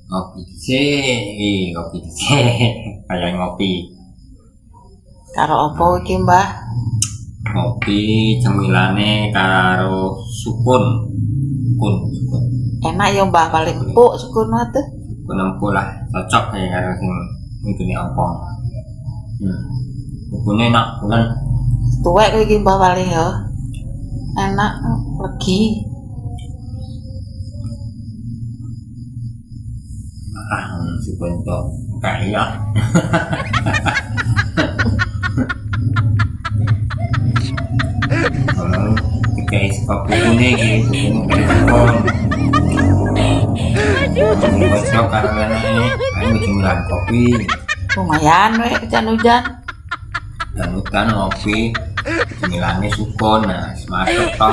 Ngopi dhisik, ngopi dhisik. Kayak ngopi. Karo apa iki, Mbah? Ngopi cemilane karo sukun. Sukun. Enak ya, Mbah, paling empuk sukun tuh. Sukun empuk lah, cocok kayak karo sing ngene ompong. Sukune enak bulan. Tuwek kowe iki, Mbah, paling ya. Enak, legi. Sukun to kaya. Kayak kopi kuning gitu, ini bocor karena ini cemilan kopi. Lumayan weh hujan-hujan. Dan hutan ngopi, cemilannya sukun, nah masuk toh.